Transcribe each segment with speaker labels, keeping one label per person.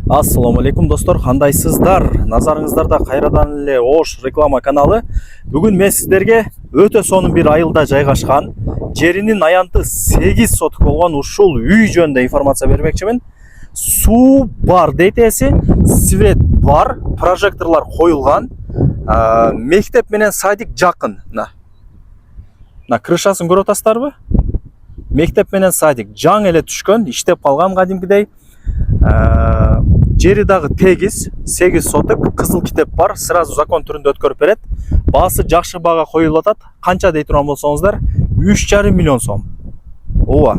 Speaker 1: Ассаламу алейкум достор, кандайсыздар? Назарыңыздарда кайрадан эле Ош реклама каналы. Бүгүн мен сиздерге өтө сонун бир айылда жайгашкан, жеринин аянты 8 соток болгон ушул үй жөнүндө информация бермекчимин. Суу бар дейтеси, свет бар, прожекторлор коюлган, мектеп менен садик жакын. Мына крышасын көрүп атасыздарбы? Мектеп менен садик жаңы эле түшкөн, иштеп калган кадимкидей. Жери дагы тегиз, 8 соток, кызыл китеп бар, сразу закон түрүндө өткөрүп берет. Баасы жакшы бага коюлуп атат. Канча дей турган болсоңуздар, 3,5 миллион сом. Ооба.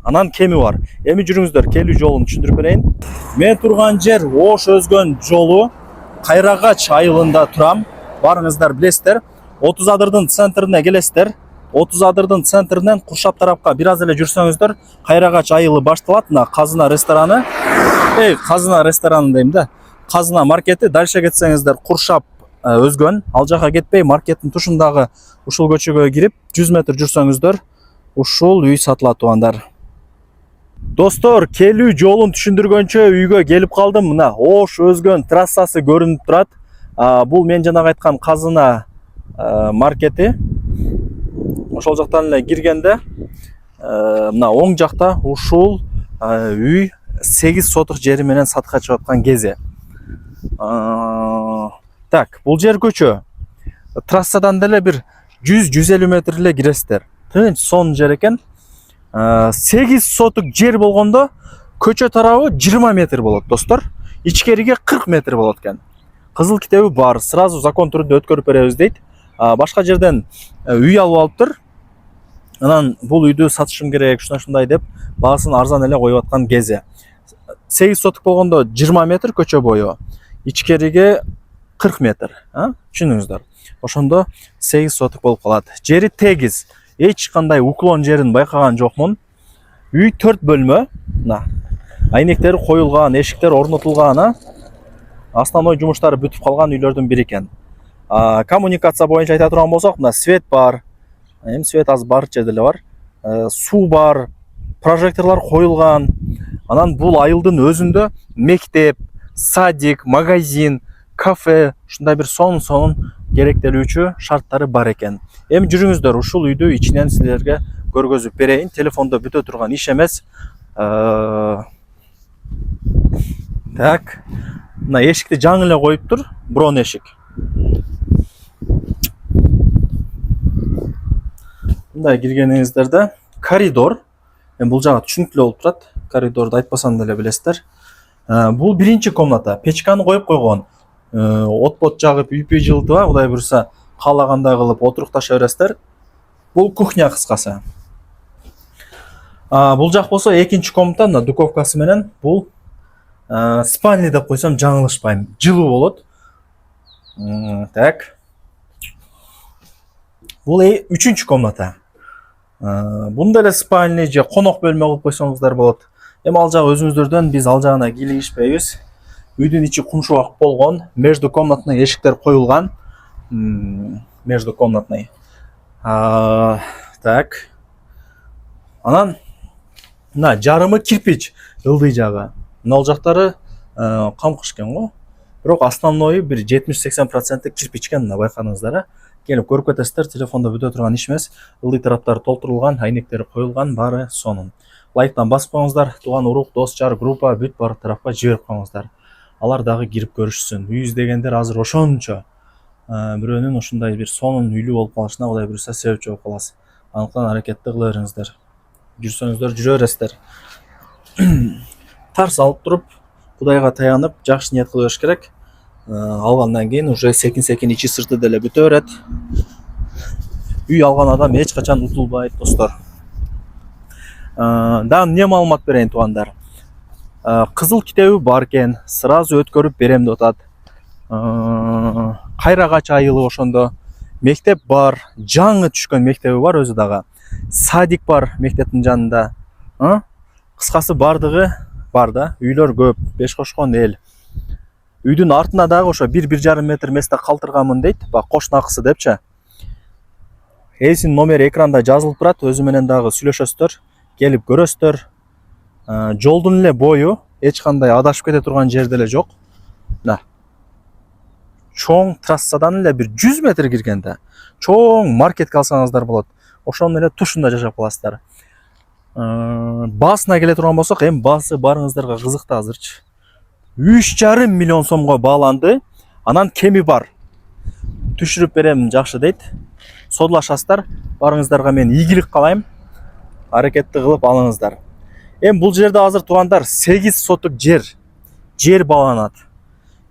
Speaker 1: Анан кеми бар. Эми жүрүңүздөр, келүү жолун түшүндүрүп берейин. Мен турган жер Ош өзгөн жолу, Кайрагач айылында турам. Барыңыздар билесиздер. 30 адырдын центрине келесиздер. 30 адырдын центринен куршап тарапка бир аз эле жүрсөңүздөр, Кайрагач айылы башталат. Мына Казына рестораны. Казына рестораны дейм да. Казына маркети. Дальше кетсеңиздер, куршап өзгөн. Ал жака кетпей, маркеттин тушундагы ушул көчөгө кирип, 100 метр жүрсөңүздөр, ушул үй сатылат тугандар. Достор, келүү жолун түшүндүргөнчө үйгө келип калдым. Мына Ош өзгөн трассасы көрүнүп турат. Бул мен жанагы айткан Казына маркети. Ошол жактан эле киргенде, мына оң жакта ушул үй 8 соток жери менен сатка чыгып аткан кези. Так, бул жер көчө. Трассадан деле бир 100-150 метр эле киресиздер. Тынч сонун жер экен. 8 соток жер болгондо көчө тарабы 20 метр болот, достор. Ичкериге 40 метр болот экен. Кызыл китеби бар, сразу закон түрүндө өткөрүп беребиз дейт. Башка жерден үй алып алыптыр. Анан бул үйдү сатышым керек, ушундай деп баасын арзан эле коюп аткан кези. 8 соток болгондо 20 метр көчө бою, ичкериге 40 метр, түшүндүңүздөр. Ошондо 8 соток болуп калат. Жери тегиз, эч кандай уклон жерин байкаган жокмун. Үй 4 бөлмө, мына айнектери коюлган, эшиктер орнотулган, основной жумуштары бүтүп калган үйлөрдүн бири экен. Коммуникация боюнча айта турган болсок, мына свет бар. Эми свет аз бар жерде эле бар. Суу бар, прожекторлор коюлган. Анан бул айылдын өзүндө мектеп, садик, магазин, кафе, ушундай бир сонун керектелүүчү шарттары бар экен. Эми жүрүңүздөр, ушул үйдү ичинен силерге көргөзүп берейин. Телефондо бүтө турган иш эмес. Так. Мына эшикти жаңы эле коюптур, брон эшик. Мындай киргениңиздерде коридор. Бул жагы түшүнүктүү болуп турат. Коридорду айтпасам деле билесиздер. Бул биринчи комната. Печканы коюп койгон. От жагып, үйпүй жылытып, Кудай буйруса, каалагандай кылып отурукташа бересиздер. Бул кухня кыскасы. Бул жак болсо экинчи комната, мына духовкасы менен. Бул спальня деп койсом жаңылышпайм. Жылуу болот. Так. Бул үчүнчү комната. Бунда эле спальня же конок бөлмө кылып койсоңуздар болот. Эми ал жагы өзүңүздөрдөн, биз ал жагына кийлигишпейбиз. Үйдүн ичи кумшубак болгон, между комнатный эшиктер коюлган. Между комнатный. Так. Анан мына жарымы кирпич, ылдый жагы. Мына ал жактары камкыш экен го. Бирок основной бир 70-80% кирпич экен, мына байкадыңыздар. Келип көрүп кетесиздер, телефондо бүтө турган иш эмес. Ылдый тараптары толтурулган, айнектери коюлган, баары сонун. Лайктан басып коюңуздар, туган урук, дос, жар, группа бүт бар тарапка жиберип коюңуздар. Алар дагы кирип көрүшсүн. Үй издегендер азыр ошончо. Бирөөнүн ушундай бир сонун үйлүү болуп калышына Кудай буйруса себепчи болуп каласыз. Аныкtan аракетти кыла бериңиздер. Жүрсөңүздөр жүрө бересиздер. Тарс алып туруп, Кудайга таянып, жакшы ниет кылыш керек. Алгандан кийин уже секин ичи сырты деле бүтө берет. Үй алган адам эч качан утулбайт, достор. Дагы эмне маалымат берейин тугандар. Кызыл китеби бар экен, сразу өткөрүп берем деп атат. Кайрагач айылы ошондо. Мектеп бар, жаңы түшкөн мектеби бар өзү дагы. Садик бар мектептин жанында. Кыскасы бардыгы бар да, үйлөр көп, беш кошкон эл. Үйдүн артына дагы ошо 1-1,5 метр месте калтырганмын дейт, кошнакысы депчи. Эсин номери экранда жазылып турат, өзү менен дагы сүйлөшөсүздөр, келип көрөсүздөр. Жолдун эле бою эч кандай адашып кете турган жер деле жок. Мына чоң трассадан эле бир 100 метр киргенде чоң маркетке алсаңыздар болот. Ошонун эле тушунда жашап каласыздар. Баасына келе турган болсок, эми баасы барыңыздарга кызыкты азырчы. 3,5 миллион сомго бааланды. Анан кеми бар. Түшүрүп берем жакшы дейт. Содулашасыздар. Барыңыздарга мен ийгилик каалайм. Аракетти кылып алыңыздар. Эми бул жерде азыр туугандар 8 сотук жер бааланат.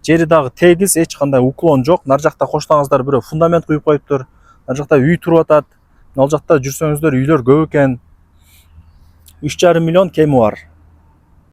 Speaker 1: Жери дагы тегиз, эч кандай уклон жок. Нар жакта коштаңыздар бирөө фундамент куюп коюптур. Нар жакта үй туруп атат. Ал жакта жүрсөңүздөр үйлөр көп экен. 3,5 миллион кеми бар.